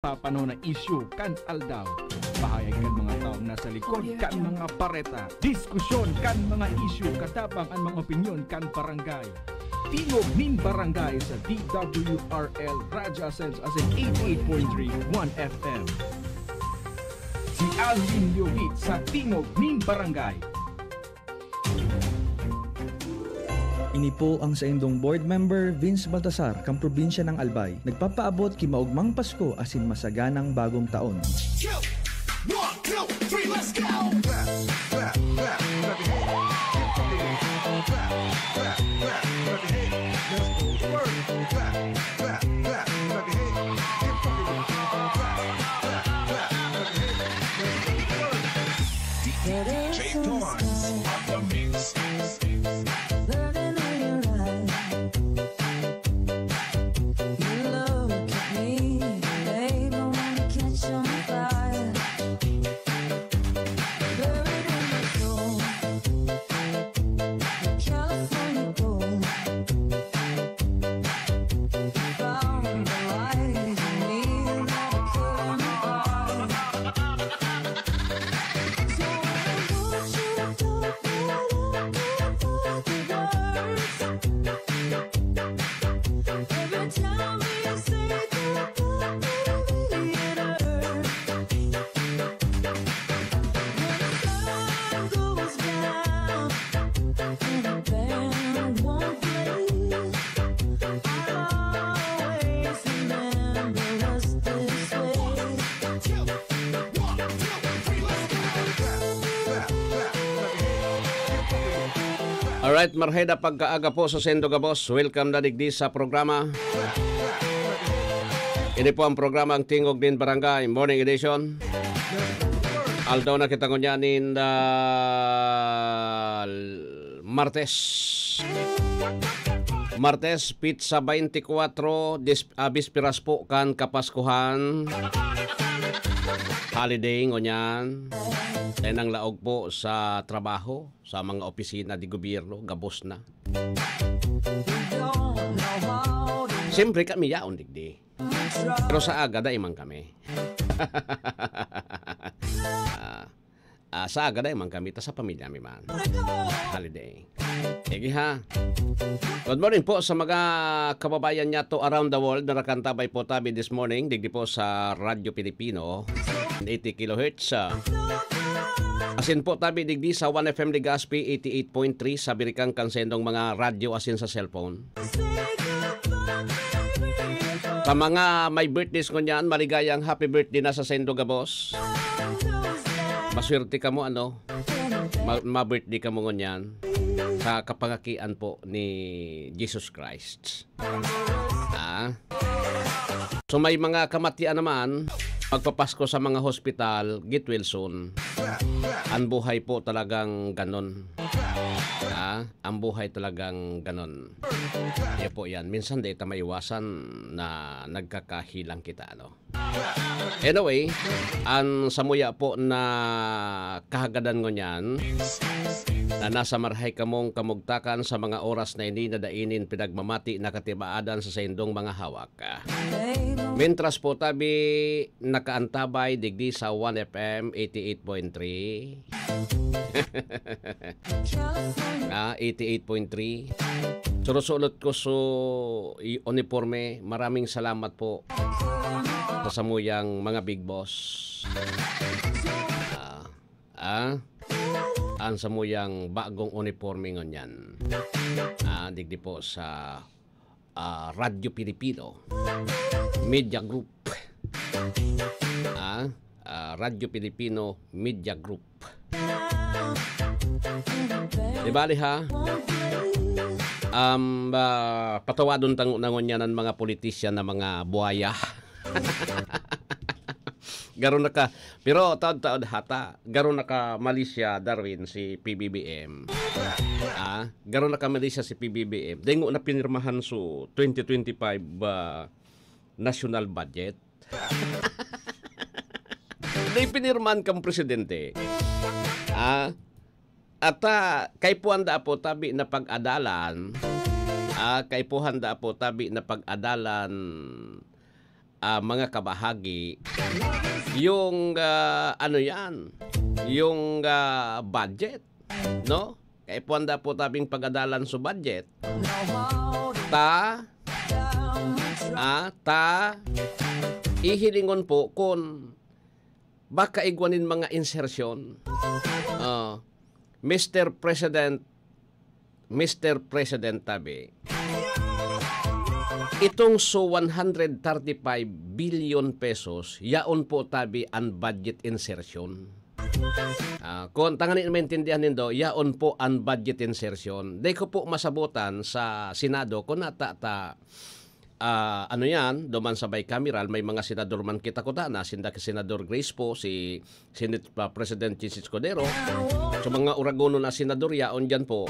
papano na issue kan aldaw. Bahayag kan mga tao nasa likod kan mga pareta. Diskusyon kan mga issue katabang ang mga opinyon kan barangay. Tingog nin barangay sa DWRL Radyo Ascens as in 88.3 1 FM. Si Alvin Yogit sa Tingog nin barangay. Ini po ang sa indong board member Vince Baltasar, kang probinsya ng Albay. Nagpapaabot kimaugmang Pasko asin masaganang bagong taon. 1, 2, 3, let's go! DJ Torrance on the mix. Alright, marheda pagkaaga po sa Sendo Gabos. Welcome na digdi sa programa. Ini po ang programa ang Tingog din Barangay Morning Edition. Aldaw na kita ngunyanin Martes, pizza 24, bisperas po kan Kapaskuhan. Holiday ngunyan. Tenang laog po sa trabaho, sa mga opisina di gobyerno, gabos na. Siyempre kami yaon digdi. Pero sa aga da imang kami. Sa aga da imang kami, ta sa pamilya mi man. Holiday. Egi ha. Good morning po sa mga kababayan niya to around the world na nakantabay po tabi this morning. Digdi po sa Radyo Pilipino, 80 kHz. Asin po tabi digdi sa 1FM Legazpi 88.3 sa Birikang Kansendong mga radyo asin sa cellphone. Sa mga may birthdays ko niyan, maligayang happy birthday na sa Sendo Gabos. Maswerte ka mo ma-birthday ka mo niyan sa kapangakian po ni Jesus Christ. So may mga kamatian naman, magpapasko sa mga hospital, get well soon. Ang buhay po talagang ganon. Ang buhay talagang ganon. Kaya po yan. Minsan di ita maiwasan na nagkakahilang kita. Anyway, ang samuya po na kahagadan ngo niyan, na nasa marhay kamong kamugtakan sa mga oras na hindi nadainin pinagmamati na katibaadan sa sendong mga hawak. Mintras po tabi nakaantabay digdi sa 1FM 88.3 88.3 Surusulot ko so uniforme. Maraming salamat po sa samuyang mga big boss. Ang samuyang bagong uniforme ngonyan. Digdi po sa Radyo Pilipino Media Group. Radyo Pilipino Media Group. Di bali ha? Patawadon tangon niya ng mga politisyan na mga buhaya. Garon na ka, pero taon-taon hata, garon na ka Malaysia, Darwin, si PBBM. Garon na ka Malaysia si PBBM. Dengo na pinirmahan so 2025 national budget. Di pinirman kang presidente. At kay po handa po tabi na pag-adalan, kay po handa po tabi na pag-adalan mga kabahagi, yung ano yan, yung budget, no? Kaya po anda po tabing pagadalan sa budget. Ta ihilingon po kung baka igwanin mga insertion. Mr. President tabi, itong so 135 billion pesos, yaon po tabi ang budget insertion. Kung tanganin maintindihan nindo, yaon po ang budget insertion. Di ko po masabutan sa Senado kung ano yan, duman sa bicameral, may mga senador man kita ko na, sinda ki Senador Grace po, si Senate President Jesus Cordero, so mga uragono na senador, yaon dyan po.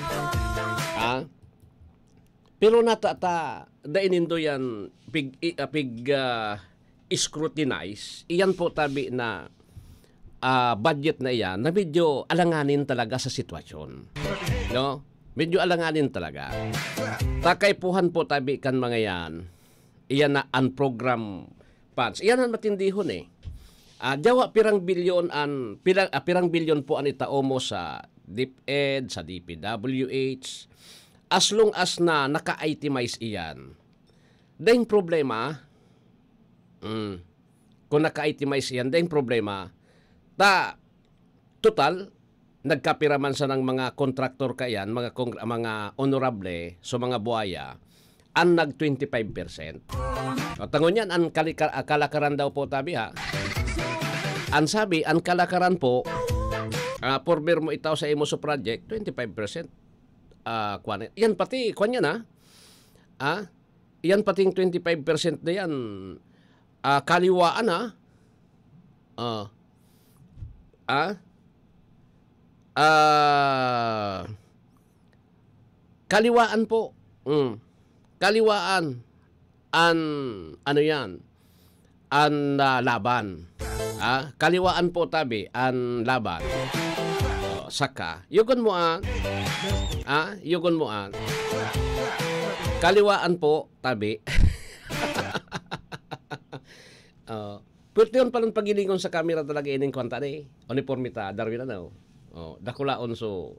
Pero dainindo yan, scrutinize, iyan po tabi na budget na iyan, na medyo alanganin talaga sa sitwasyon. No? Medyo alanganin talaga. Takaypuhan po tabi kan mga yan, iyan na unprogram funds. Iyan ang matindihon eh. Jawa pirang bilyon po ang itao mo sa DepEd, sa DPWH. As long as na naka-itemize iyan. Dahil problema, kung naka-itemize iyan, dahil problema, total, nagkapiraman sa ng mga kontraktor kayan, mga honorable, so mga buhaya, ang nag 25%. Tangon yan, ang kalakaran daw po tabi ha. Ang sabi, ang kalakaran po, forbear mo itaw sa imo sa project, 25%. Yan pati, kwan yan ha. Yan pating 25% na yan. Kaliwaan kaliwaan po. Kaliwaan ano yan? Laban. Kaliwaan po tabi ang laban. Saka yugon mo kaliwaan po tabi. Pwede yun palang pagilingon sa camera talaga ining kwanta ni uniformita Darwin dakulaon so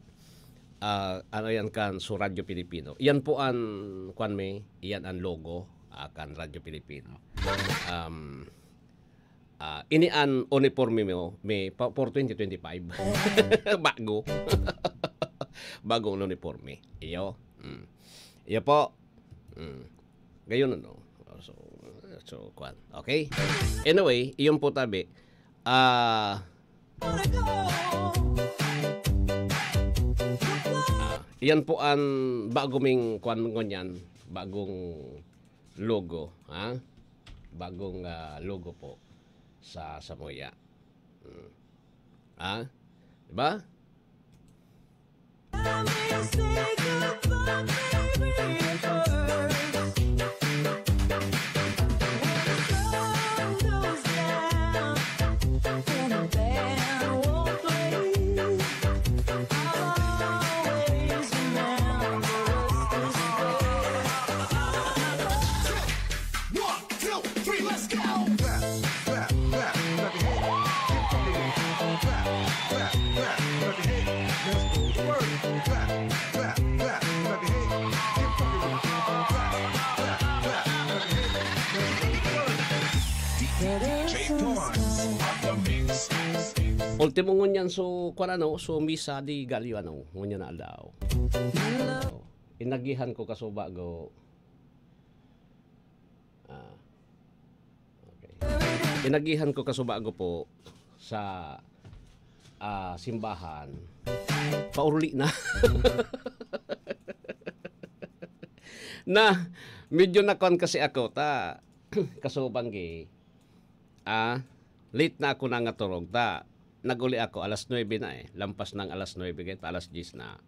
ano yan kan so Radyo Pilipino. Iyan po ang iyan ang logo kan Radyo Pilipino. Ini an uniforme mo may for 2025. Bago. Bagong uniforme. Iyo. Iyo po. Gayon So kwan. Okay? Anyway, iyon po tabi. Iyan po ang bagong kwan ngonyan, bagong logo, Bagong logo po sa Samoya. Diba? Ultimo ngunyan so so misa di galyo ngunyan na aldaw. Inagihan ko kaso bago. Okay. Inagihan ko kaso bago po sa simbahan. Paurli na. Na medyo nakon kasi ako kasubang late na ako nang naturog naguli ako alas 9 na lampas ng alas 9 pa alas 10 na.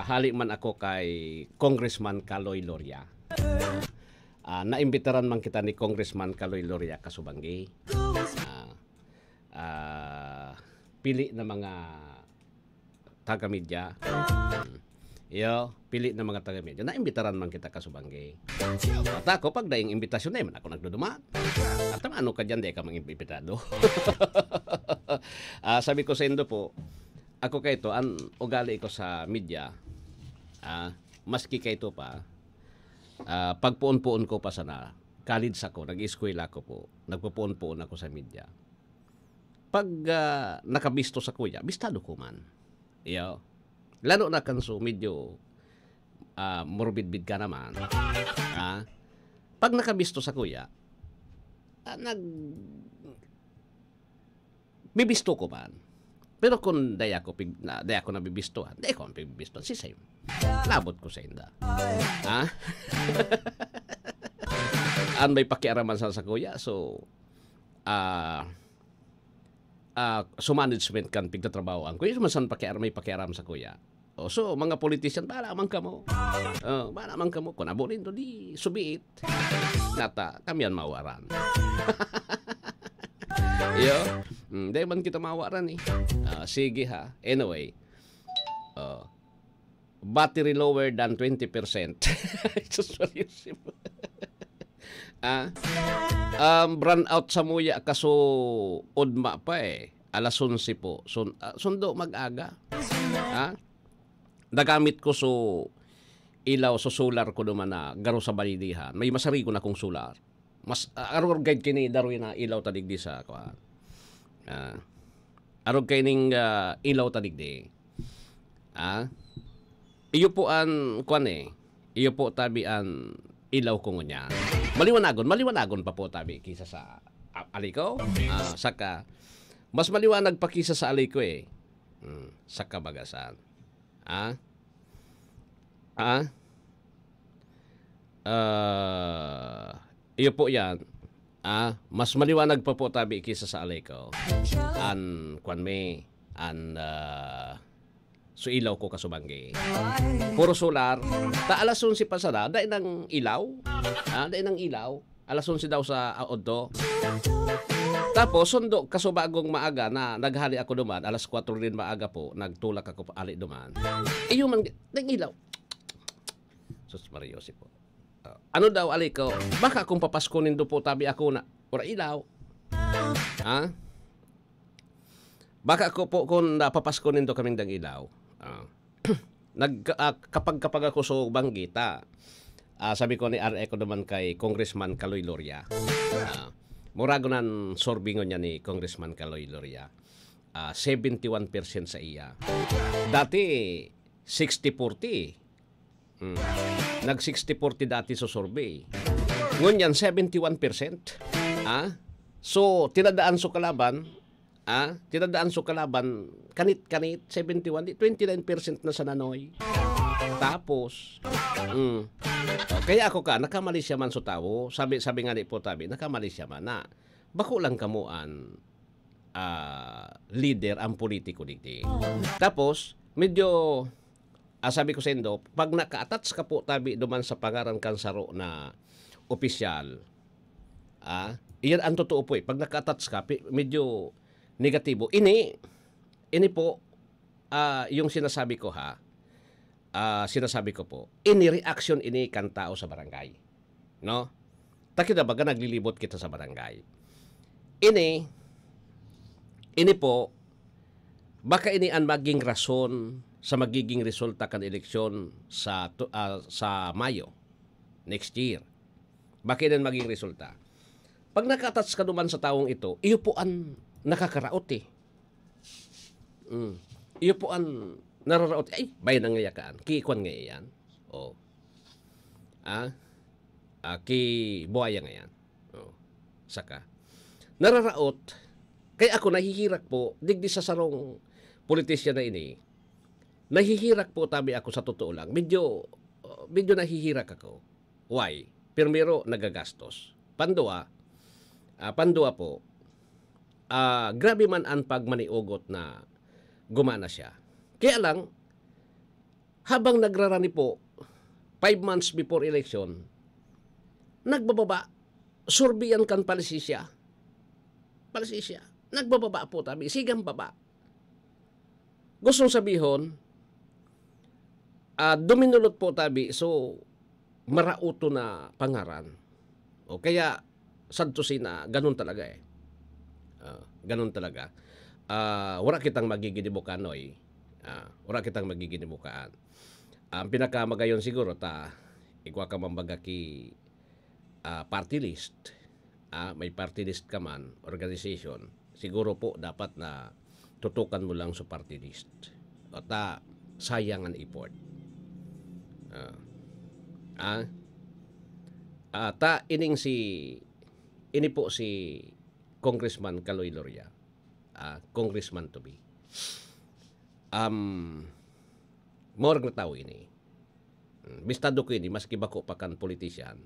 Hali man ako kay Congressman Caloy Loria. Naimbitaran man kita ni Congressman Caloy Loria kasubanggi. Pili na mga taga-media. pili na mga taga-media. Naimbitaran man kita kasubangge. At ako, pag daing imbitasyon na man ako nagduduma. At ano ka dyan, di ka mang-imbitado. Sabi ko sa Indo po, ako kayo to, ang ugali ko sa media, maski kayo to pa, pagpuon-puon ko pa sana, college ako, nag-eskwela ko po, nagpupuon-puon ako sa media. Pag nakabisto sa kuya, bistado ko man. Lalo na kanso, medyo morbid-bid ka naman. Pag nakabisto sa kuya, bibisto ko man. Pero kung daya ko nabibistuhan, daya ko nabibistuhan, si same. Labot ko sa inda. An may pakiaraman sa kuya, so, management kan pigtatrabaho ang kuya, masan may pakiaram sa kuya. So, mga politician, bala man ka mo. Bala man ka mo. Kung abunin to, di subiit. Nata, kami yan mawaran. Di man kita mawaran eh. Sige ha. Anyway, battery lower than 20%. Just seriously. Brand out sa muya kaso udma pa eh. Alas 11 po. Sundo mag-aga. Nagamit ko ilaw solar ko naman na garo sa balidihan. May masari ko na kong solar. Mas arog guide kini daroy na ilaw tadigdi sa kuan. Arog kining ilaw tadigdi. Iyo po an kuan eh. Iyo po tabi an ilaw ko ngonya. Maliwanagon pa po tabi kisa sa aliko. Saka mas maliwanag pa kisa sa aliko eh. Sa kabagasan. Iyo po yan. Mas maliwanag pa po tabi kisa sa aliko. So ilaw ko kasubanggi. Puro solar. Alas 11 pa sana. Dahil ng ilaw. Dahil ng ilaw. Alas 11 daw sa Odo. Tapos, sundo kasubagong maaga na naghali ako duman. Alas 4 rin maaga po. Nagtulak ako ali duman. Iyo man, ng ilaw. Sus Mariosi po. Ano daw ali ko? Baka kung papaskunin do po tabi ako na ora ilaw. Baka ako po kung napapaskunin do kaming dang ilaw. Kapag ako so banggita, sabi ko ni RE ko naman kay Congressman Kaloy Loria. Murago nan sorbingon niya ni Congressman Kaloy Loria. 71% sa iya. Dati 60-40. Nag 60-40 dati sa survey. Ngunyan 71%. So tinadaan so kalaban, kanit 71, 29% na sa nanoy. Tapos kaya ako nakamali siya man so tao. Sabi nga ni po tabi, nakamali siya man na bako lang kamuan leader ang politiko dito. Tapos medyo sabi ko sa Indo, pag naka-attach ka po tabi duman sa pangaran kansaro na opisyal, iyan ang totoo po eh. Pag naka-attach ka, medyo negatibo. Ini po, yung sinasabi ko sinasabi ko po, reaction ini kan tao sa barangay. No? Takita baga naglilibot kita sa barangay. Ini po, baka ini ang maging rason sa magiging resulta kan eleksyon sa Mayo next year. Baka yan maging resulta. Pag nakatats ka naman sa taong ito, iyo po ang nakakaraot eh. Iyo po ang nararaot. Ay, bayan ang ngayakaan. Kikwan nga yan. Ki buhaya nga yan. Saka. Nararaot. Kaya ako nahihirak po, digdi sa sarong politisyan na ini, nahihirak po tabi ako sa totoo lang. Medyo nahihirak ako. Why? Primero, nagagastos. Pandua po, grabe man ang pagmaniugot na gumana siya. Kaya lang, habang nagrarani po, 5 months before election, nagbababa, surbiyan kan palisisya. Nagbababa po tabi, sigang baba. Gustong sabihon, Duminulot po tabi, so marauto na pangaran. O kaya sadtusin na ganun talaga eh. Ganun talaga. Wala kitang magiginibukan wala kitang magiginibukaan. Ang pinakamagayon siguro igwa ka mambaga ki party list. May party list ka man, organization. Siguro po dapat na tutukan mo lang sa party list. O sayang ang effort. Ini po si Congressman Kaloy Loria, congressman to be. Morag na tao ini. Bistado ko ini, maski bako pa kan politician.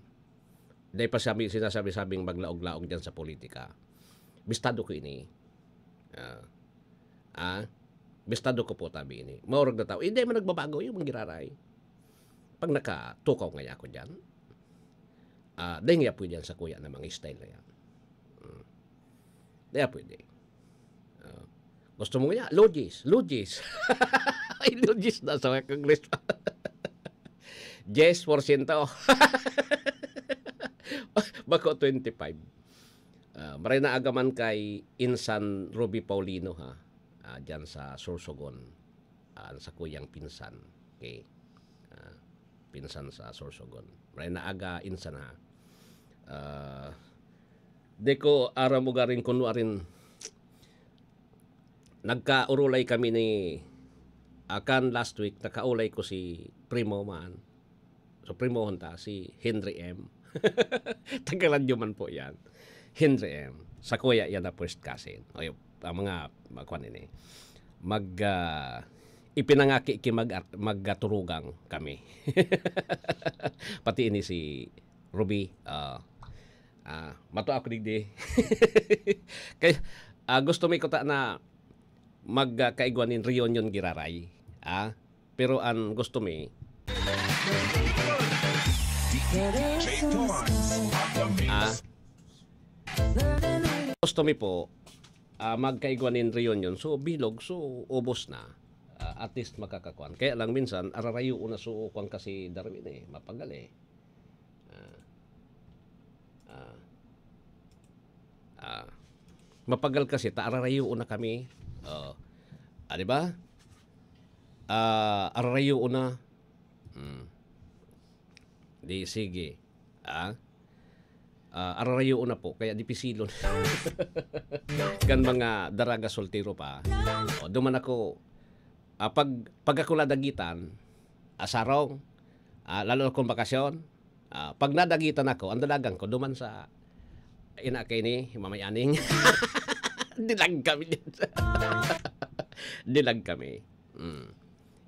Dahil pa sinasabi-sabing maglaog-laog dyan sa politika. Bistado ko ini. Bistado ko po tabi ini. Morag na tao. Hindi man nagbabago yung giraray. Pag nakatukaw nga ako dyan, dahil nga po dyan sa kuya na mga style na yan. Dahil pwede. Gusto mo nga, logis. Ay, logis na sa Congress. 10%. Bako 25. Maray na agaman kay Insan Ruby Paulino dyan sa Sorsogon. Sa kuyang pinsan. Okay. Pinsan sa Sorsogon. Maray na aga Insan Deko ara mo garing kunwarin nagkaurulay kami ni akan last week nakaulay ko si Primo man. So Primo honta si Henry M. Tagaladyo man po yan. Henry M. Sa kuya yan na first cousin. O ang mga kuan ini. Ipinangaki magturugang kami. Pati ini si Ruby mato ako digdi. Kaya gusto mi ko na magkaigwanin reunion giraray. Pero ang gusto mi gusto mi po magkaigwanin reunion so bilog so ubos na. At least makakakuan. Kaya lang minsan ararayo una so kuan kasi Darwin mapagal mapagal kasi ararayo una kami. Di ba? Ararayo una. Di sige. Ararayo una po kaya di pisilon. Kan mga daraga soltero pa. Duman ako pag ako ladagitan asarong lalo akong bakasyon pag nadagitan ako ang dalagang ko duman sa inakay ni mamayaning. Dilag kami din. Dilag kami.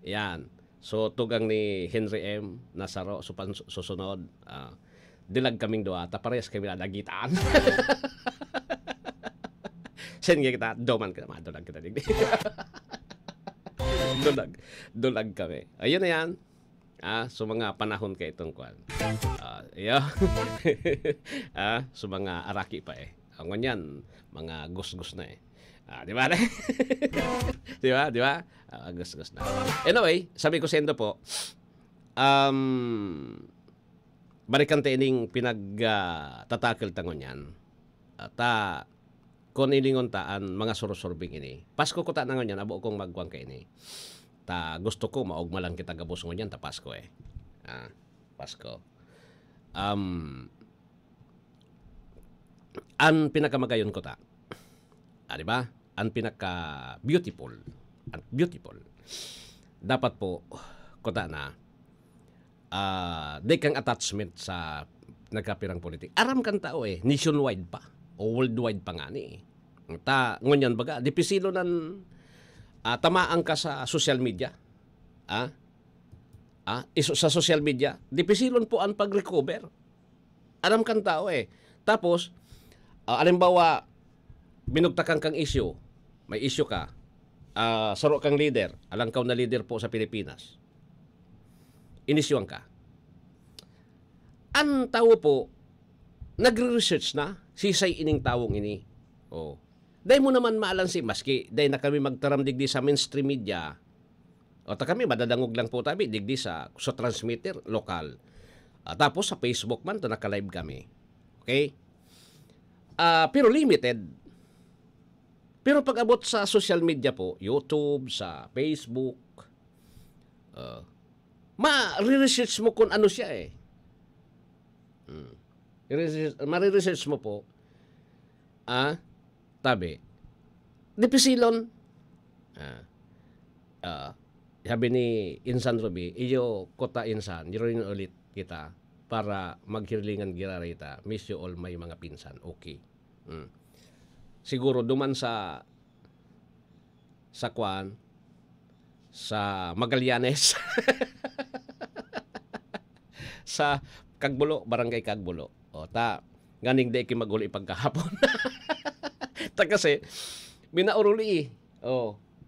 Yan. So tugang ni Henry M. Nasaro susunod. Dilag kaming dua. Parehas kami nadagitan. Sen kita doman ka madulag kita digdi. Dulag kami. Ayun na yan. So mga panahon kay itong kwan. So mga araki pa Ang ganyan, mga gus-gus na di ba? Di ba? Gus-gus na. Anyway, sabi ko sendo po, balikan tining tatakil tangon yan. Kung ilingon taan, mga surusurbing ini. Pasko ko tanangon yan, abo kong magwang ka ini. Gusto ko, maugma lang kita gabos ngon yan, Pasko Pasko. Ang pinakamagayon ko di ba? Ang pinaka-beautiful. Dapat po, ko na, di kang attachment sa nagkapirang politik. Aram kang tao nationwide pa. O worldwide pa nga ni. Ngunyan baga, dipisilo ng tamaan ka sa social media. Sa social media, dipisilon po ang pag-recover. Aram kang tao Tapos, alimbawa, binugtakan kang issue, may issue ka, saro kang leader, alangkaw na leader po sa Pilipinas, inisyuan ka. Ang tao po, nagre-research na, sisay ining tawong ini. Dahil mo naman maalansi, maski, dahil na kami magtaramdig di sa mainstream media, O ta kami madadangog lang po tabi digdi sa transmitter lokal. Tapos sa Facebook man to naka-live kami. Okay? Pero limited. Pero pag abot sa social media po, YouTube, sa Facebook, ma-research mo kung ano siya eh. Ma-research mo po, tabi, dipisilon, sabi ni Insan Ruby, iyo kota Insan, rin ulit kita para maghirlingan girarita, miss you all may mga pinsan, okay. Siguro duman sa Kwan, sa Magallanes, sa Kagbulo, Barangay Kagbulo. O ta, ganing di magulo ipagkahapon. Ta kasi, minauruli.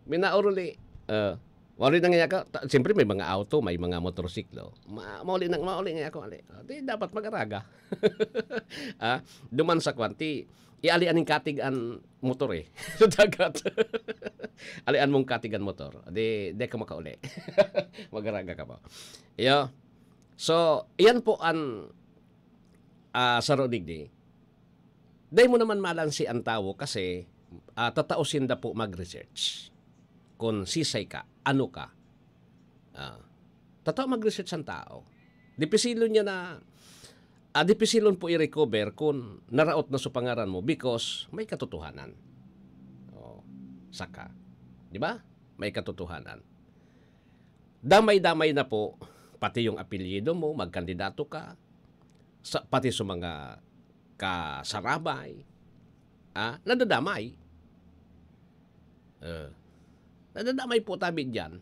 Minauruli. Mauli na nga ako. Siyempre may mga auto, may mga motorsiklo. Mauli nga ako. Di dapat mag-araga. Duman sa kwanti, ialian ng katigan motor eh. Sa dagat. Alian mong katigan motor. Di ka makauli. Mag-araga ka po. So, iyan po ang sa Rodigdi. Dahil mo naman malansi ang tao kasi tatausin na po mag-research. Kung sisay ka, ano ka. Tatao mag-research ang tao. Dipisilon niya na dipisilon po i-recover kung naraot na sa pangaran mo because may katotohanan. Saka. Di ba? May katotohanan. Damay-damay na po pati yung apelyido mo, magkandidato ka, pati sa mga kasarabay, nadadamay. Nadadamay po tabi dyan.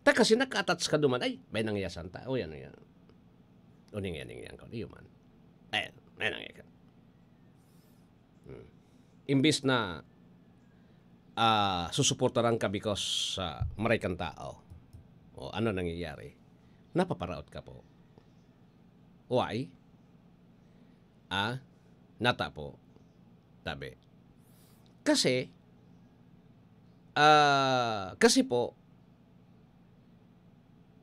Kasi nakatats ka duman, ay, may nangyasan ta. O yan. Uning yan ko. Iyo man. Ay, may nangyasan. Imbis na susuportaran ka because maray kang tao. O ano nangyayari? Napaparaot ka po. Why? Nata po. Tabi. Kasi po,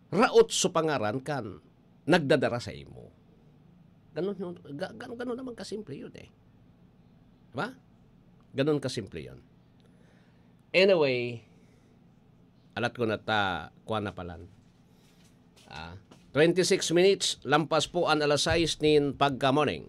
raot sa pangaran kan nagdadara sa imo. Ganon naman kasimple yun eh. Diba? Ganon kasimple yun. Anyway, alat ko na kuha na palan. 26 minutes, lampas po ang alas 6 nin pagka-morning.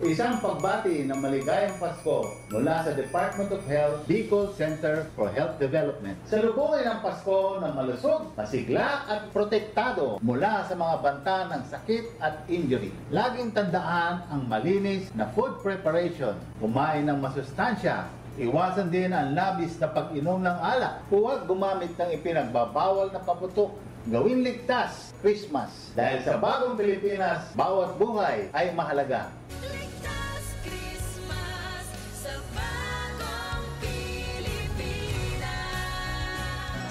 Isang pagbati ng maligayang Pasko mula sa Department of Health, Bicol Center for Health Development. Salubungin ang Pasko ng malusog, masigla at protektado mula sa mga banta ng sakit at injury. Laging tandaan ang malinis na food preparation. Kumain ng masustansya. Iwasan din ang labis na pag-inom ng alak. Huwag gumamit ng ipinagbabawal na paputok. Gawin ligtas Christmas. Dahil sa bagong Pilipinas, bawat buhay ay mahalaga. Ligtas Christmas sa bagong Pilipinas.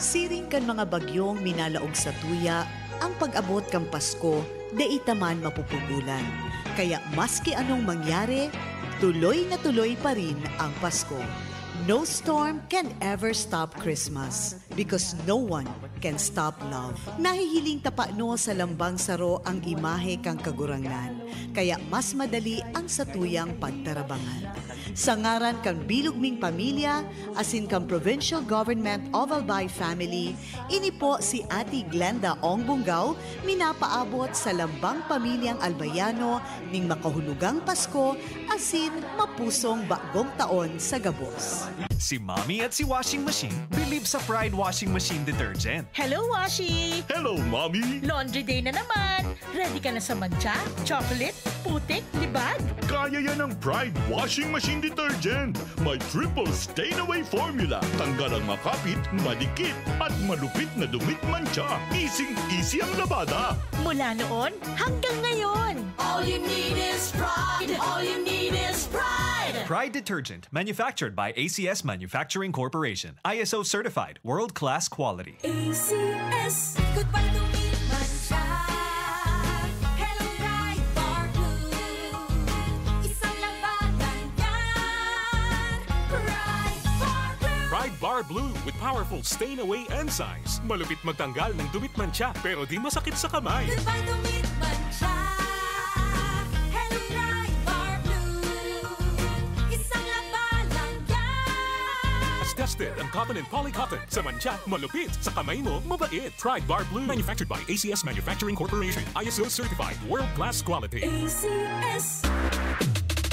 Siring kan mga bagyong minalaog sa tuya, ang pag-abot kang Pasko, deita man mapupugulan. Kaya maski anong mangyari, tuloy na tuloy pa rin ang Pasko. No storm can ever stop Christmas because no one can stop love. Nahihiling tapano sa lambang saro ang imahe kang kagurangnan, kaya mas madali ang satuyang pagtarabangan. Sa ngaran kang bilugming pamilya, asin kang Provincial Government of Albay Family, ini po si Ate Glenda Ong Bungaw, minapaabot sa lambang pamilyang Albayano ning makahulugang Pasko, asin mapusong bagong taon sa gabos. Si Mommy at si Washing Machine believe sa Pride Washing Machine Detergent. Hello, Washi! Hello, Mommy! Laundry day na naman! Ready ka na sa mancha, chocolate, putik, libag? Kaya yan ang Pride Washing Machine Detergent. May triple stain-away formula. Tanggal ang makapit, madikit, at malupit na dumit mancha. Easy ang labada. Mula noon hanggang ngayon. All you need is pride. All you need is pride. Pride Detergent, manufactured by ACS Manufacturing Corporation. ISO certified, world-class quality. ACS. Goodbye to me, mancha. Hello, Pride for good. Isang labanan yan. Pride for good. Pride Bar Blue with powerful stain-away enzymes. Malupit magtanggal ng dumit mancha pero di masakit sa kamay. Goodbye dumit mancha. Hello Pride Bar Blue. Isang laban lang yan. As tested ang cotton and polycotton. Sa mancha, malupit. Sa kamay mo, mabait. Pride Bar Blue. Manufactured by ACS Manufacturing Corporation. ISO certified. World-class quality. ACS.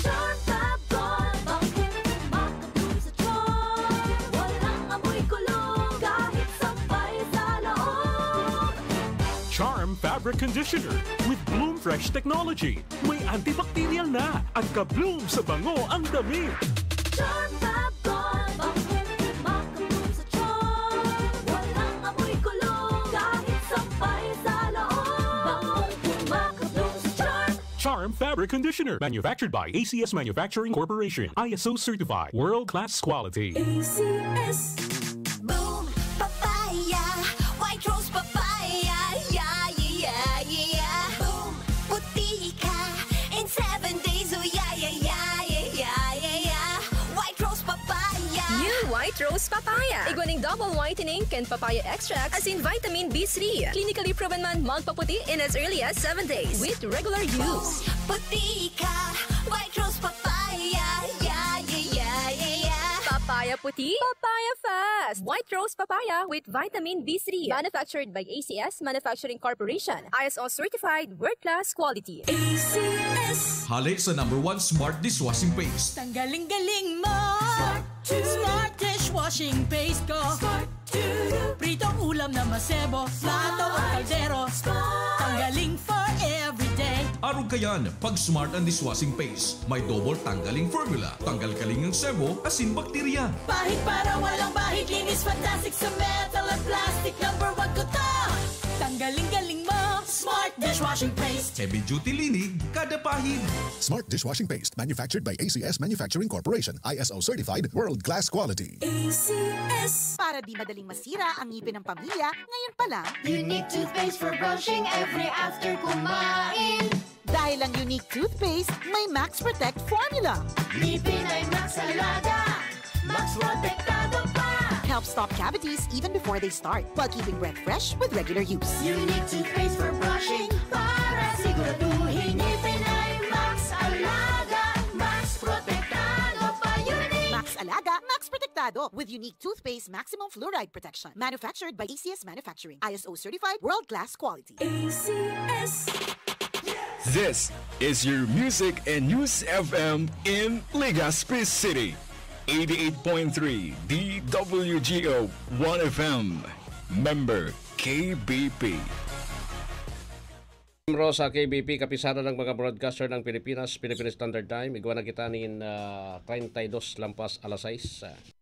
Charm Fab Gold. Bakit makatulong sa tiyan? Walang amoy kulong kahit sampay sa loob. Charm Fabric Conditioner with Bloom Fresh technology. May antibacterial na at ka-bloom sa bango ang damit. Charm Fab Gold. Bakit makatulong sa tiyan? Walang amoy kulong kahit sampay sa loob. Bangong makatulong sa tiyan. Charm Fabric Conditioner. Manufactured by ACS Manufacturing Corporation. ISO certified. World-class quality. ACS. Boom, papaya, white rose papaya, yeah, yeah, yeah. Boom, puti ka in 7 days, oh yeah, yeah, yeah, yeah, yeah, yeah. White rose papaya. New White Rose Papaya. Iguaning double whitening and papaya extract as in vitamin B3. Clinically proven man magpaputi in as early as 7 days with regular use. Puti ka, white rose papaya, yeah, yeah, yeah, yeah, yeah. Papaya puti, papaya fast. White Rose Papaya with vitamin B3. Manufactured by ACS Manufacturing Corporation. ISO certified world-class quality. ACS. Hali sa #1 Smart Dishwashing Paste. Tanggaling-galing mo. Smart dishwashing paste ko. Pritong ulam na masebo. Plato o kaldero. Tanggaling for everyday. Araw kayan, pag Smart ang Dishwashing Paste, may double tanggaling formula. Tanggal kaling ng sebo, asin bakterya. Bahid para walang bahid. Linis fantastic sa metal at plastic. #1 ko to. Tanggaling-galing mo. Smart dishwashing paste. Heavy duty linig, kada pahid. Smart Dishwashing Paste, manufactured by ACS Manufacturing Corporation. ISO certified, world-class quality. ACS. Para di madaling masira ang ngipin ng pamilya, ngayon pa lang, Unique toothpaste for brushing every after kumain. dahil ang unique toothpaste, may Max Protect formula. Ngipin ay Max Alaga. Max Protektado pa. Helps stop cavities even before they start, while keeping breath fresh with regular use. Unique toothpaste for brushing para siguraduhin ngipin ay Max Alaga. Max Protektado pa. Unique. Max Alaga, Max Protectado with unique toothpaste maximum fluoride protection. Manufactured by ACS Manufacturing. ISO certified, world-class quality. ACS. This is your Music and News FM in Legazpi City. 88.3 DWGO 1FM. Member KBP. Membro sa KBP, kapisada ng mga broadcaster ng Pilipinas, Philippine Standard Time. Igwa na kita nin 32 lampas alas 6.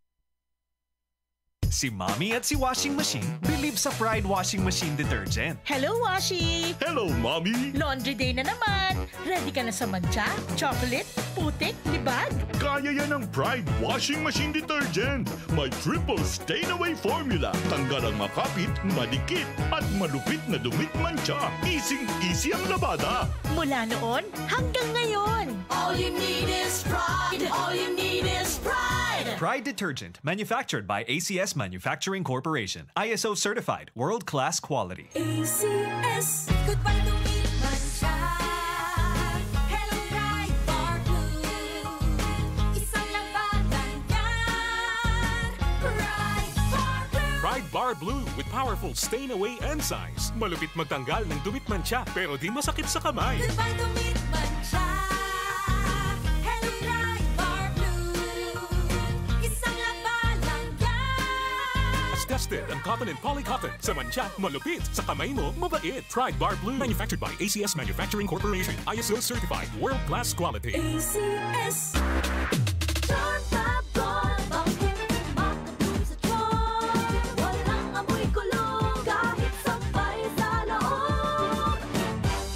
Si Mommy at si Washing Machine believe sa Pride Washing Machine Detergent. Hello, Washi! Hello, Mommy! Laundry day na naman. Ready ka na sa mancha, chocolate, putik, libag? Kaya yan ang Pride Washing Machine Detergent. May triple stain-away formula. Tanggal ang makapit, madikit, at malupit na dumit mancha. Easy ang labada. Mula noon hanggang ngayon. All you need is pride. All you need is pride. Pride Detergent, manufactured by ACS Manufacturing Corporation. ISO certified, world-class quality. ACS. Goodbye to me, mancha. Hello, Pride Bar Blue. Isang labanan yan. Pride Bar Blue. Pride Bar Blue with powerful stain-away enzymes. Malupit magtanggal ng dumit mancha pero di masakit sa kamay. Goodbye to me, mancha. Hello, Pride Bar Blue. Isang labanan yan. As tested ang cotton and polycotton. Sa mancha, malupit. Sa kamay mo, mabait. Pride Bar Blue. Manufactured by ACS Manufacturing Corporation. ISO certified. World-class quality. ACS. Charm Fab Gold. Bakit makatulong sa tiyan? Walang amoy kulong kahit sampay sa loob.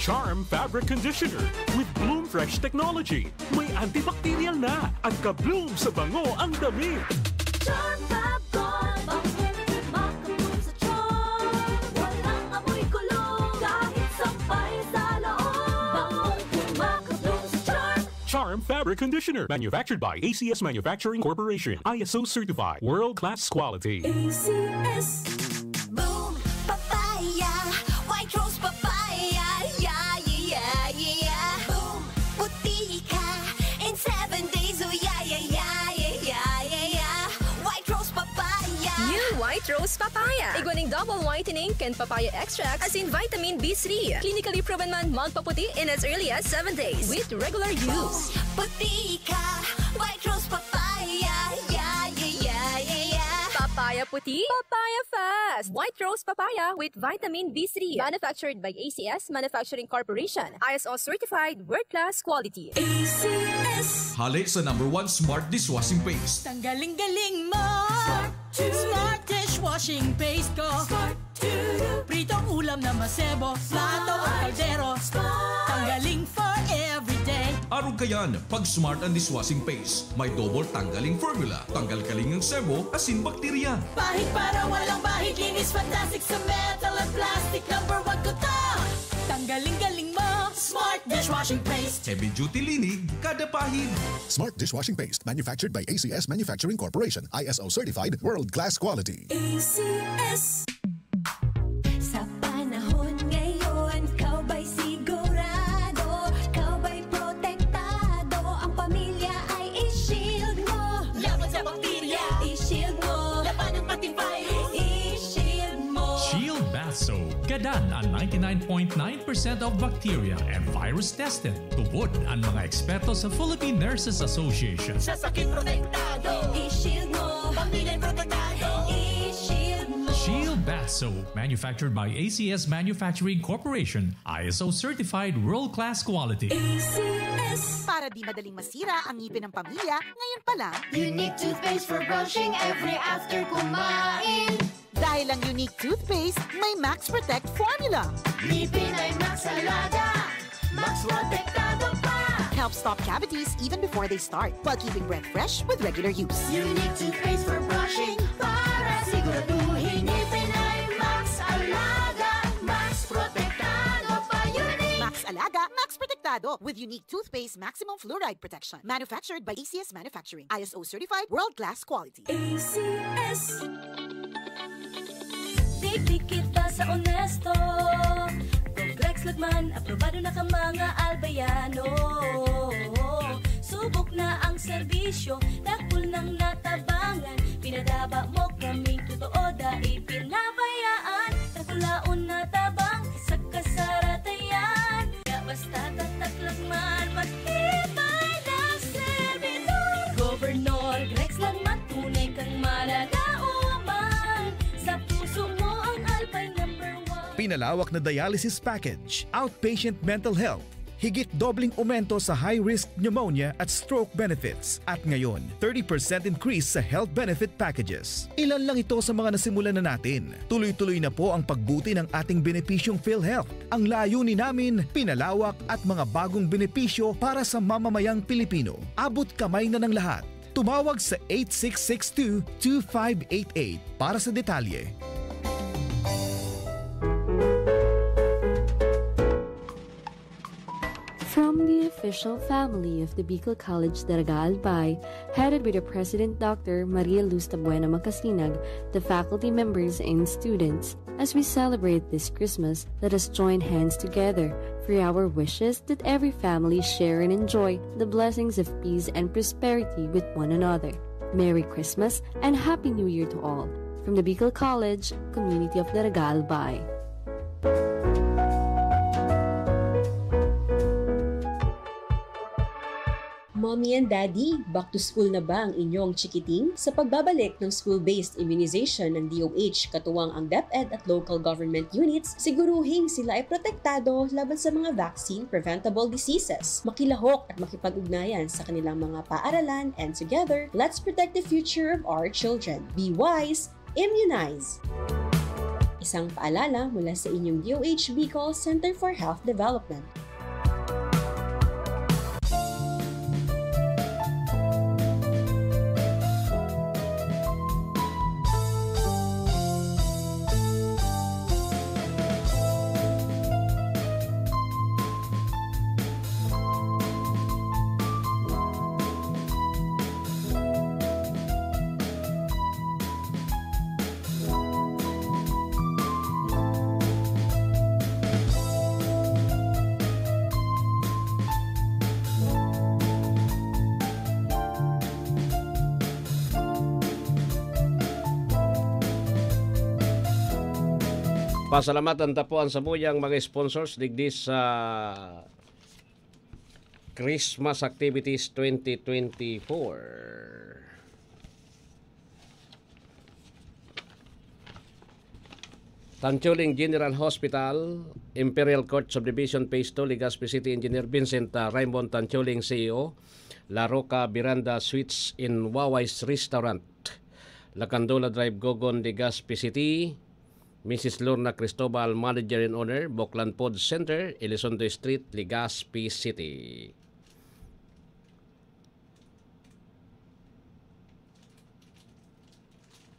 Charm Fabric Conditioner with Bloom Fresh technology. May antibacterial na at ka-bloom sa bango ang damit. Charm Fab Gold. Bakit makatulong sa tiyan? Walang amoy kulong kahit sampay sa loob. Bangong makatulong sa tiyan. Charm Fabric Fabric Conditioner. Manufactured by ACS Manufacturing Corporation. ISO certified. World-class quality. ACS. Boom, papaya. White rose papaya. Yeah, yeah, yeah. Boom, puti ka. In 7 days, oh yeah, yeah, yeah, yeah, yeah, yeah. White rose papaya. New White Rose Papaya. Iguaning double whitening and papaya extract as in vitamin B3. Clinically proven man magpaputi in as early as 7 days with regular use. Puti ka. White rose papaya. Yeah, yeah, yeah, yeah, yeah. Papaya puti, papaya fast. White Rose Papaya with vitamin B3. Manufactured by ACS Manufacturing Corporation. ISO certified world-class quality. ACS. Hali sa #1 Smart Dishwashing Paste. Tanggaling-galing mo. Smart dishwashing paste ko. Pritong ulam na masebo. Plato o kaldero. Tanggaling for everyday. Arog kayan, pag Smart and Dishwashing Paste, may double tanggaling formula. Tanggal kaling ng sebo, asin bakterya. Bahid para walang bahid. Linis fantastic sa metal at plastic. #1 ko to. Tanggaling-galing mo. Smart dishwashing paste. Heavy duty linig, kada pahid. Smart Dishwashing Paste, manufactured by ACS Manufacturing Corporation. ISO certified, world-class quality. ACS. Sa panahon ngayon, kau ba'y sigurado? Kau ba'y protektado? Ang pamilya ay i-shield mo. Laban sa bakterya. I-shield mo. Laban ng pating virus. I-shield mo. Shield Bath Soap. Gadan ang 99.9% of bacteria and virus tested. Tubod ang mga eksperto sa Philippine Nurses Association. Sa sakit protektado. I-shield mo. Pamilya protektado. I-shield mo. Shield Bath Soap. Manufactured by ACS Manufacturing Corporation. ISO certified world-class quality. ACS. Para di madaling masira ang ngipin ng pamilya, ngayon pa lang, Unique toothpaste for brushing every after kumain. dahil ang unique toothpaste, may Max Protect formula. Ngipin ay Max Alaga. Max protektado pa. Helps stop cavities even before they start, while keeping breath fresh with regular use. Unique toothpaste for brushing. Para siguraduhin ngipin ay Max Alaga. Max protektado pa. Unique. Max Alaga, Max Protectado with unique toothpaste maximum fluoride protection. Manufactured by ACS Manufacturing. ISO certified world-class quality. ACS. Tigtik kita sa honesto. Progrex Lagman, aprobado na ka mga albayano. Subok na ang serbisyo, dakul ng natabangan. Pinadaba mo kaming totoo dahil pinabayaan. Takulaon na tabang sa kasaratayan. Kaya basta tataklagman, magtibay ng servidor. Governor Grex Lagman, tunay kang malagauman. Sa puso mo ang Albay #1. Pinalawak na dialysis package, outpatient mental health, higit dobling aumento sa high-risk pneumonia at stroke benefits. At ngayon, 30% increase sa health benefit packages. Ilan lang ito sa mga nasimulan na natin. Tuloy-tuloy na po ang pagbuti ng ating benepisyong PhilHealth. Ang layunin namin, pinalawak at mga bagong benepisyo para sa mamamayang Pilipino. Abot kamay na ng lahat. Tumawag sa 8662-2588 para sa detalye. From the official family of the Bicol College Daraga Albay, headed by the President Dr. Maria Luz Tabuena Macasinag, the faculty members and students, as we celebrate this Christmas, let us join hands together for our wishes that every family share and enjoy the blessings of peace and prosperity with one another. Merry Christmas and Happy New Year to all. From the Bicol College, Community of Daraga Albay. Mommy and Daddy, back to school na ba ang inyong chikiting? Sa pagbabalik ng school-based immunization ng DOH katuwang ang DepEd at local government units, siguruhing sila ay protektado laban sa mga vaccine-preventable diseases. Makilahok at makipag-ugnayan sa kanilang mga paaralan, and together, let's protect the future of our children. Be wise, immunize! Isang paalala mula sa inyong DOH Bicol Center for Health Development. Pasalamatan tapuan sa muyang mga sponsors digdi sa Christmas Activities 2024. Tancholing General Hospital, Imperial Court Subdivision Phase 2, Legazpi City Engineer Vincent Raymond Tancholing, CEO, La Roca Miranda Suites in Wawai's Restaurant, Lacandola Drive, Gogon, Legazpi City, Mrs. Lorna Cristobal, Manager and Owner, Boklan Pod Center, Elizondo Street, Legazpi City.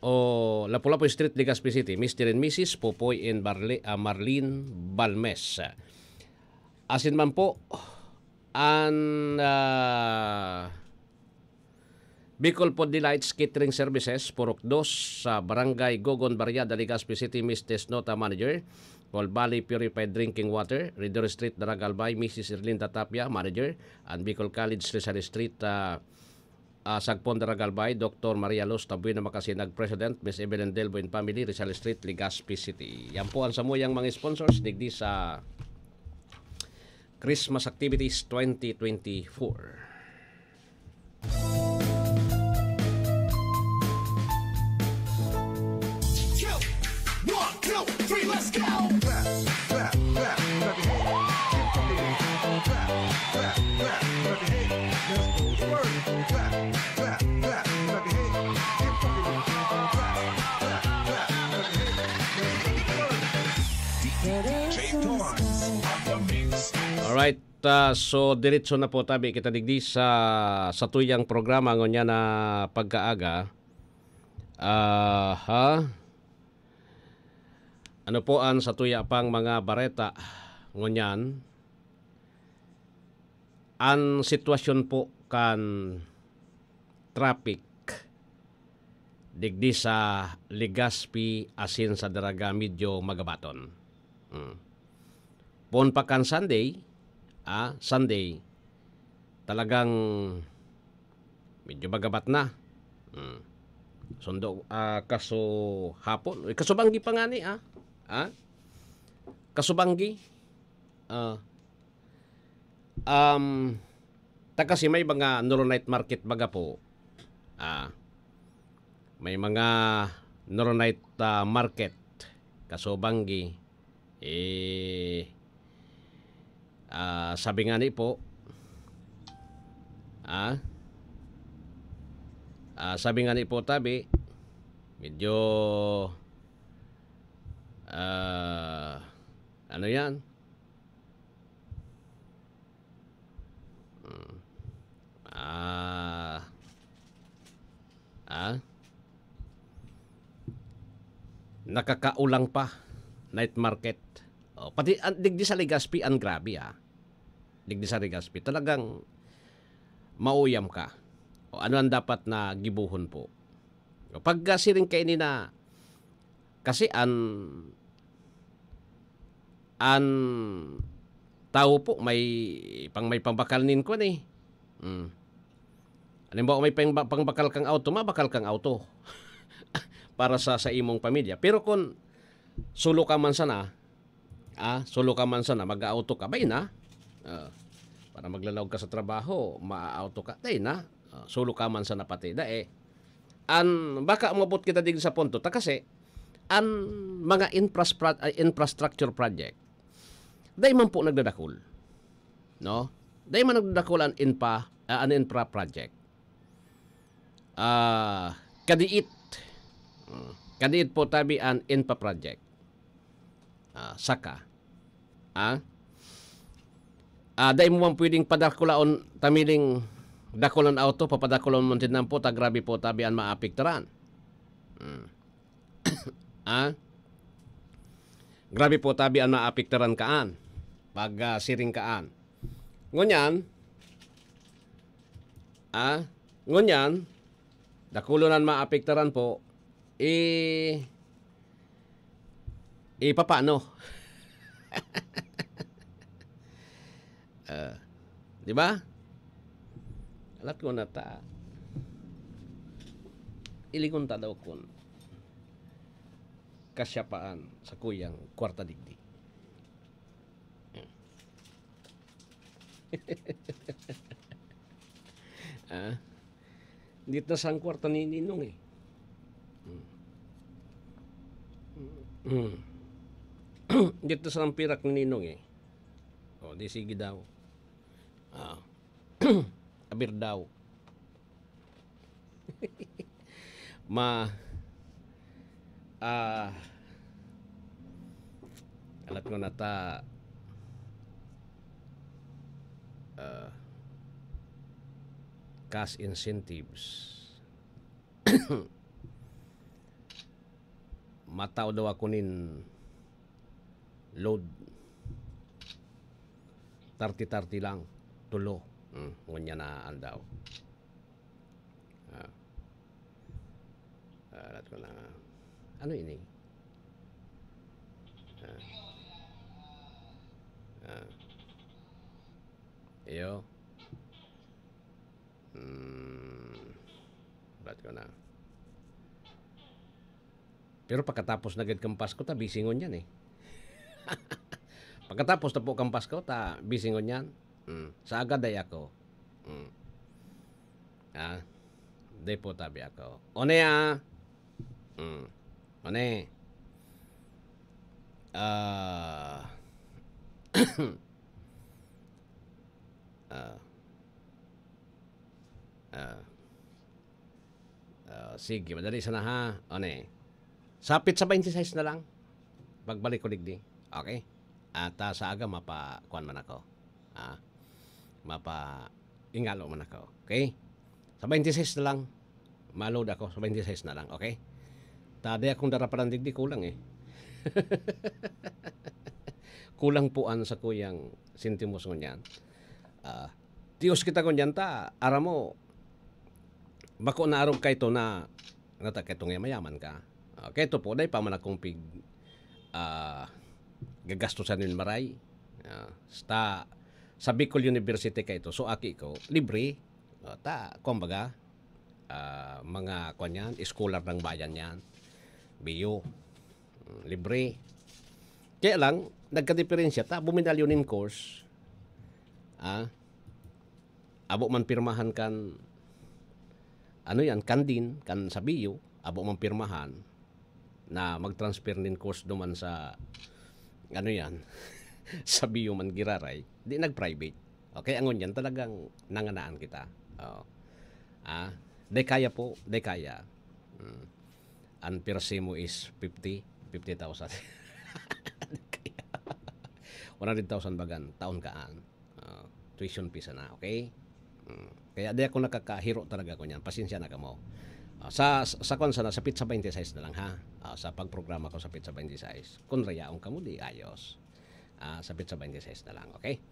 O Lapu-Lapu Street, Legazpi City, Mr. and Mrs. Popoy and Marlene Balmes. Asin man po ang Bicol Pod Delights Catering Services, Purok 2 sa Barangay Gogon, Barriada, Legazpi City, Mrs. Nota Manager, Paul Valley Purified Drinking Water, Ridor Street, Daragalbay, Mrs. Erlinda Tapia, Manager, and Bicol College, Rizal Street, Sagpon, Daragalbay, Dr. Maria Luz Tabuena Makasinag, President, Miss Evelyn Delbo and Family, Rizal Street, Legazpi City. Yan po ang samuyang mga sponsors digdi sa Christmas Activities 2024. 1, 2, 3, let's go! Alright, so diretso na po tabi kita digdi sa tuyang programa ngonya na pagkaaga. Ano po ang sa tuya pang mga bareta ngunyan? Ang sitwasyon po kan traffic digdi sa Legazpi asin sa Daraga medyo magabaton. Pon pa kan Sunday, Sunday talagang medyo magabat na. Sundo kaso hapon, kasubanggi pa nga ni kasubanggi. Kasi may mga Noronite market baga po. May mga Noronite market kasubanggi. Sabi nga ni po, sabi nga ni po tabi, medyo ano yan? Nakakaulang pa night market. Pati digdi sa Legazpi ang grabe digdi sa Legazpi talagang mauyam ka. Ano ang dapat na gibuhon po? Pag siring kayo ni na kasi ang tao po may pangbakal nin ko ni. Halimbawa may pangbakal kang auto, mabakal kang auto para sa imong pamilya. Pero kung sulo ka man sana, mag-auto ka, bay na. Para maglalawag ka sa trabaho, ma-auto ka, day na. Sulo ka man sana pati. Baka umabot kita din sa punto, kasi ang mga infrastructure project, day man po nagdadakol. No? Day man nagdadakol ang infra project. Kadiit po tabi ang infra project. Saka. Day mo man pwedeng padakulaon tamiling dakulan auto, papadakulan mo din po, grabe po tabi ang maapiktaran. Grabe po tabi ang maapiktaran kaan. Pag siring kaan. Ngunyan, dakulunan maapiktaran po, papano? Di ba? Alat ko na ta. Ilingon ta daw kun. kasyapaan sa kuyang kwarta digdi. Dito sa kwarta ni Ninong eh. Dito sa pirak ni Ninong eh. O, di sige daw. Abir daw. Alat ko na ta cash incentives. Mataw daw ako nin load 30-30 lang tulo. Ngunya na andaw. Alat ko na ano ini? Iyo. Ba't ko na? Pero pagkatapos na gad kang Pasko, ta bisingon yan eh. Pagkatapos na po kang Pasko, ta bisingon yan. Sa agad ay ako. Day po tabi ako. One One. Sige, madali sana ha. One. Sapit sa 26 na lang. Pagbalik ko digdi. Okay? At sa aga mapakuan man ako. Ingalo man ako. Okay? Sa 26 na lang. Maload ako sa 26 na lang. Okay? Tadi akong darapan digdi kulang eh. Kulang puan sa kuyang sintimos ngunyan. Tiyos kita ngunyan ta. Ara mo, bako na arom kay to na nata kay tong mayaman ka. Kay to po day pa man akong pig gagastusan nin maray. Sa Bicol University kay to. So aki ko libre. Ta kumbaga mga kanyan, scholar ng bayan yan. Bio. Libre. Kaya lang, nagka-diferensya ta, buminalyonin course. Abo man pirmahan kan, ano yan, kandin, kan sa bio, abo man pirmahan, na mag-transfer nin course duman sa, ano yan, sa bio man giraray, di nag-private. Okay, angon yan, talagang nanganaan kita. Day kaya po, day kaya. Ang pirsi mo is 50,000. 100,000 bagan, taon kaan. Tuition fees na, okay? Kaya di ako nakakahiro talaga ko niyan. Pasensya na ka mo. Sa pizza 26 na lang ha. Sa pagprograma ko sa pizza 26. Kung rayaong ka mo, di ayos. Sa pizza 26 na lang, okay?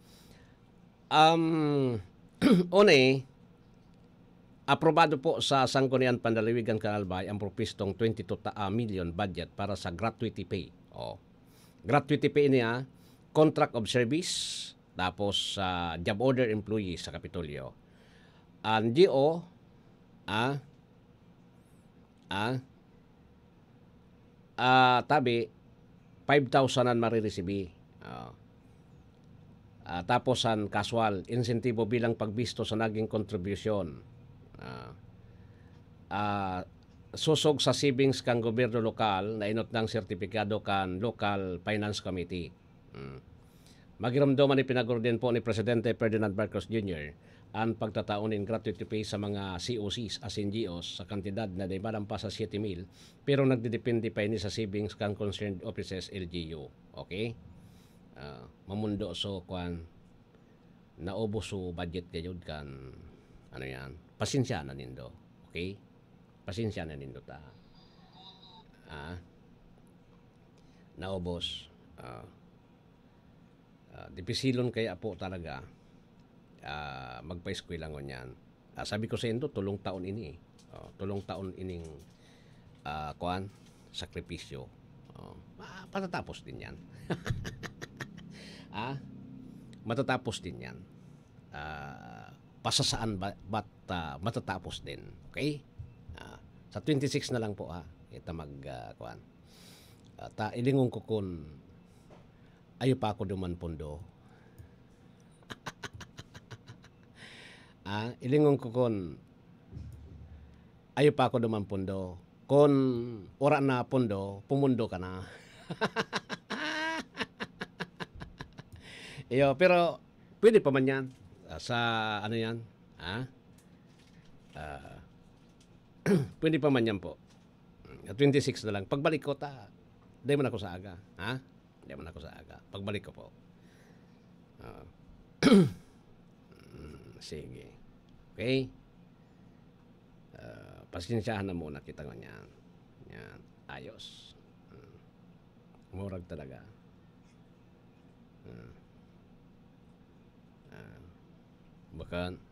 Aprobado po sa Sangguniang Pandalawigan Kanalbay ang propistong 22 million budget para sa gratuity pay. Gratuity pay niya, contract of service, tapos job order employees sa Kapitolyo. Ang GO, tabi, 5,000 ang marireceive. Tapos ang casual, insentibo bilang pagbisto sa naging contribution. Susog sa savings kang gobyerno lokal na inot ng sertipikado kan local finance committee. Magiramdaman ni pinagordin po ni Presidente Ferdinand Marcos Jr. ang pagtataunin gratuity pay sa mga COCs as NGOs sa kantidad na naibalang pa sa 7,000 pero nagdidepende pa ini sa savings kang concerned offices LGU. Okay? Mamundo so kwan naubos so budget kayod kan ano yan, pasensya na nindo. Okay? Pasensya na nindo ta. Naubos. Dipisilon kaya po talaga magpa-eskwela ngon yan. Sabi ko sa indo, tulong taon ini. Tulong taon ining kuan, sakripisyo. Patatapos din yan. Matatapos din yan. Pasasaan ba't matatapos din. Okay? Sa 26 na lang po ita kuan. ilingon ko kun ayo pa ako duman pundo. Ilingon ko kun ayo pa ako duman pundo. Kun ora na pundo, pumundo ka na. Pero pwede pa man yan. Sa ano yan? Pwede pa man yan po. 26 na lang. Pagbalik ko di man ako sa aga. Di man ako sa aga. Pagbalik ko po. Sige. Okay? Pasensyahan na muna kita ganyan. Yan. Ayos. Murag talaga. Bakan.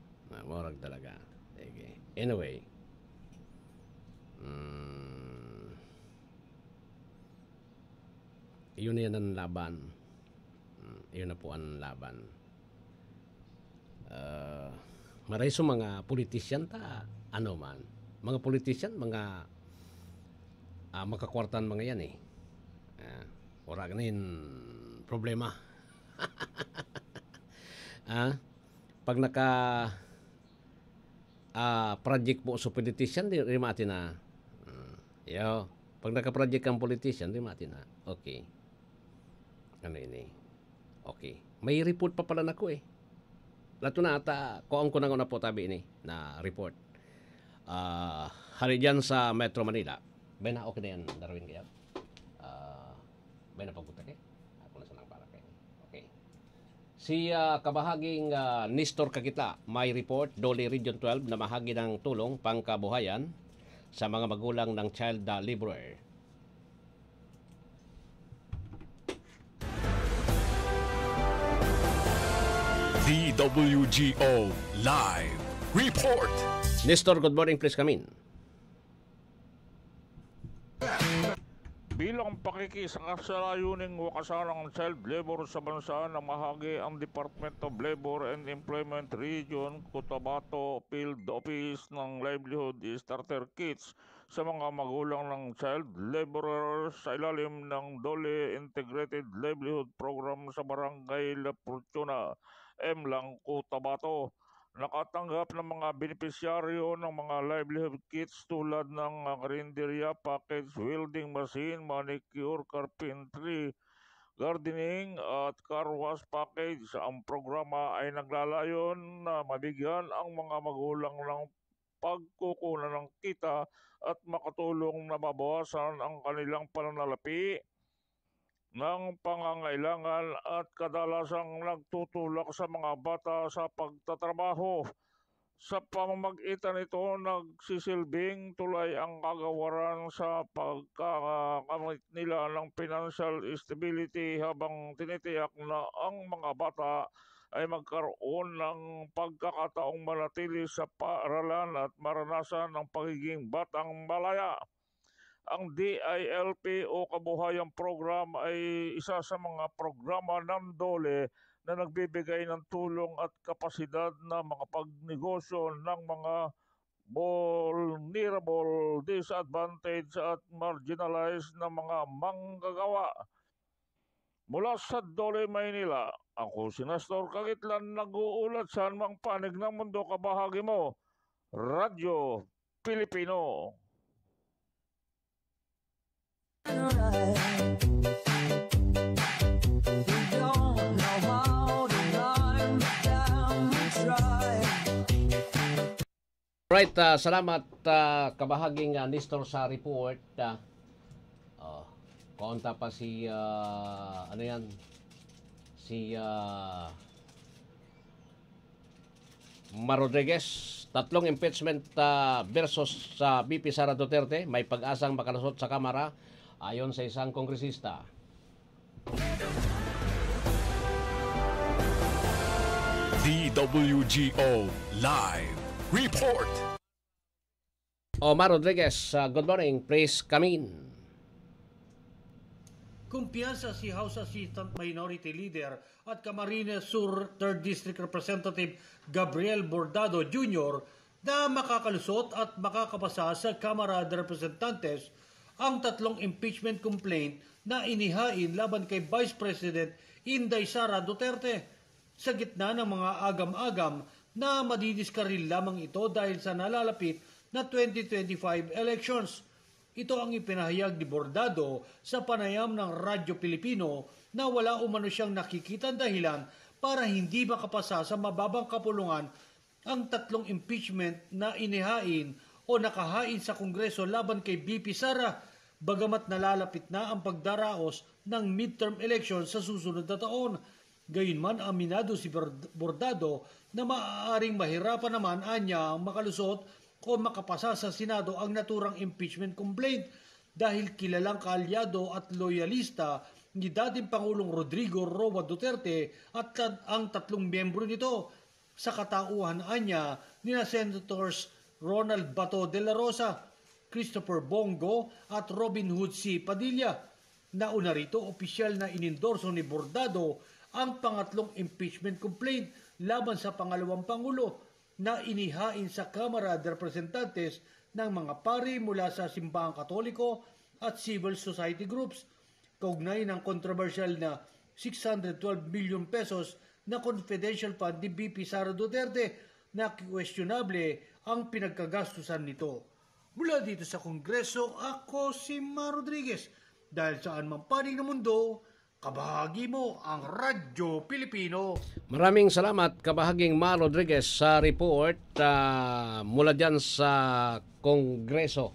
Murag talaga. Sige. Anyway. Yun na yan ang laban. Yun na po ang laban. Maray so mga politician mga politician, mga makakwartan mga yan wala ganin problema. Pag naka project po sa politician, di mati na. Pag naka-project ang politician, di mati na. Okay. Ano ini? Okay. May report pa pala na ko Lato na ata, koong ko na po tabi ini na report. Hari dyan sa Metro Manila. Bay na okay na yan, Darwin kaya. Bay na pagpunta Ako na sanang para kayo. Okay. Si kabahaging Nestor Kakita, may report, Dole Region 12, na mahagi ng tulong pangkabuhayan sa mga magulang ng child laborer. DWGO Live Report. Nestor, good morning. Please come in. Bilang pakikisa sa layuning wakasan ng child labor sa bansa na mahagi ang Department of Labor and Employment Region Cotabato Field Office ng Livelihood Starter Kits sa mga magulang ng child laborers sa ilalim ng Dole Integrated Livelihood Program sa Barangay La Fortuna, Lang, Cotabato. Nakatanggap ng mga benepisyaryo ng mga livelihood kits tulad ng karinderya package, welding machine, manicure, carpentry, gardening at car wash package. Ang programa ay naglalayon na mabigyan ang mga magulang ng pagkukunan ng kita at makatulong na mabawasan ang kanilang pananalapi ng pangangailangan at kadalasang nagtutulak sa mga bata sa pagtatrabaho. Sa pamamagitan nito, nagsisilbing tulay ang kagawaran sa pagkakamit nila ng financial stability habang tinitiyak na ang mga bata ay magkaroon ng pagkakataong manatili sa paaralan at maranasan ng pagiging batang malaya. Ang DILP o Kabuhayan Program ay isa sa mga programa ng DOLE na nagbibigay ng tulong at kapasidad na makapagnegosyo ng mga vulnerable, disadvantaged at marginalized na mga manggagawa. Mula sa DOLE, Maynila, ako si Nestor Kakitlan, nag-uulat sa anumang panig ng mundo kabahagi mo, Radyo Pilipino. Right, salamat kabahaging Nestor sa report. Kaunta pa si Mar Rodriguez. Tatlong impeachment versus sa BP Sara Duterte, may pag-asang makalusot sa Kamara ayon sa isang kongresista. DWGO Live Report. Mar Rodriguez, good morning. Please come in. Kumpiyansa si House Assistant Minority Leader at Camarines Sur 3rd District Representative Gabriel Bordado Jr. na makakalusot at makakapasa sa Kamara de Representantes ang 3 impeachment complaint na inihain laban kay Vice President Inday Sara Duterte sa gitna ng mga agam-agam na madidiskaril lamang ito dahil sa nalalapit na 2025 elections. Ito ang ipinahayag ni Bordado sa panayam ng Radyo Pilipino na wala umano siyang nakikitang dahilan para hindi makapasa sa mababang kapulungan ang 3 impeachment na inihain o nakahain sa Kongreso laban kay BP Sara, bagamat nalalapit na ang pagdaraos ng midterm elections sa susunod na taon. Gayunman, aminado si Bordado na maaaring mahirapan naman anya ang makalusot o makapasa sa Senado ang naturang impeachment complaint dahil kilalang kaalyado at loyalista ni dating Pangulong Rodrigo Roa Duterte at ang 3 miyembro nito sa katauhan anya ni Senators Ronald Bato de la Rosa, Christopher Bongo at Robin Hood C. Padilla. Nauna rito, opisyal na inendorso ni Bordado ang pangatlong impeachment complaint laban sa pangalawang Pangulo na inihain sa Kamara de Representantes ng mga pari mula sa Simbahang Katoliko at civil society groups, kaugnay ng controversial na 612 million pesos na confidential fund ni BP Sara Duterte na questionable ang pinagkagastusan nito. Mula dito sa Kongreso, ako si Ma Rodriguez. Dahil saan man panig ng mundo, kabahagi mo ang Radyo Pilipino. Maraming salamat, kabahaging Ma Rodriguez, sa report mula dyan sa Kongreso.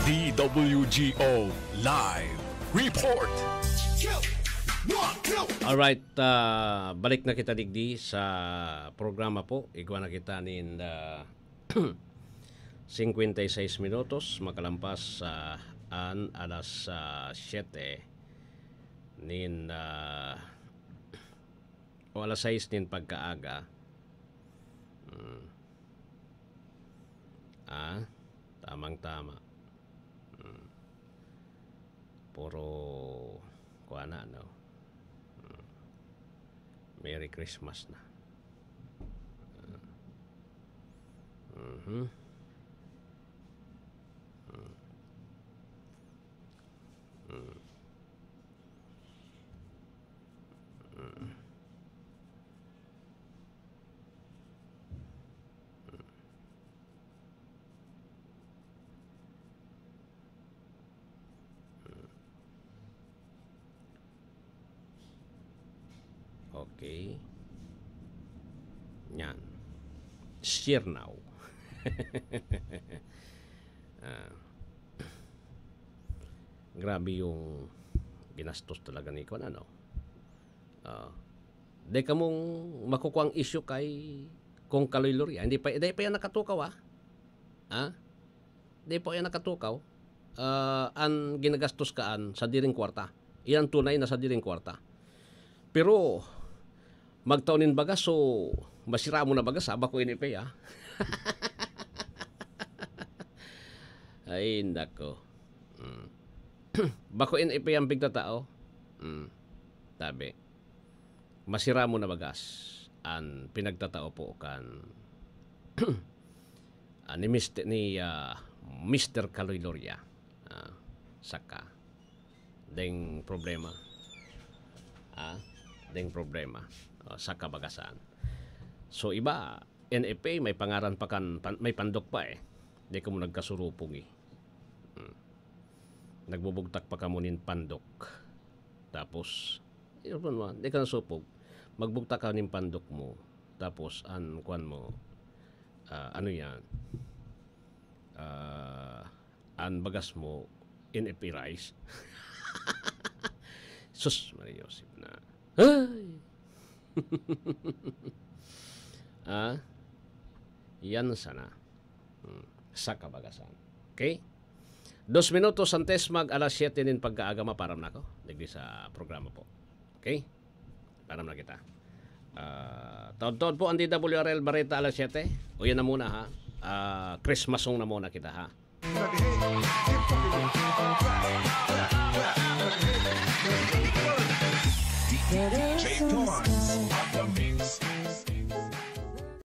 DWGO Live Report. Alright, balik na kita digdi sa programa po. Igwa na kita nin 56 minutos makalampas sa alas 7 nin o alas 6 nin pagkaaga. Tamang-tama. Puro kuha na, no? Merry Christmas na. Okay. Yan. Share now. Grabe yung ginastos talaga ni Kon, ano? Di ka mong makukuha ang issue kay Kong Kaloy Loria. Hindi pa yan nakatukaw, Hindi pa yan nakatukaw. Ang ginagastos kaan sa diring kwarta. Iyan tunay na sa diring kwarta. Pero magtaunin bagas, so masira mo na bagas, bako inipe, Ay, nako. Bako inipe ang bigtatao. Tabi. Masira mo na bagas ang pinagtatao po kan ni Mr. Kaloy Loria. Saka deng problema. Deng problema sa kabagasan. So iba, NFA may pangaran pa may pandok pa Di ka mo nagkasurupong Nagbubugtak pa ka mo nin pandok. Tapos, di ka nasupog. Magbugtak ka nin pandok mo. Tapos, kuan mo, ano yan, ang bagas mo, NFA rice. Sus, Maria Joseph na. Ay! Yan sana. Sa kabagasan. Okay? 2 minutos antes mag alas 7 nin pagkaagama param na ako. Digdi sa programa po. Okay? Param na kita. Taon-taon po ang DWRL Bareta alas 7. O yan na muna, ha? Christmas song na muna kita, ha? Get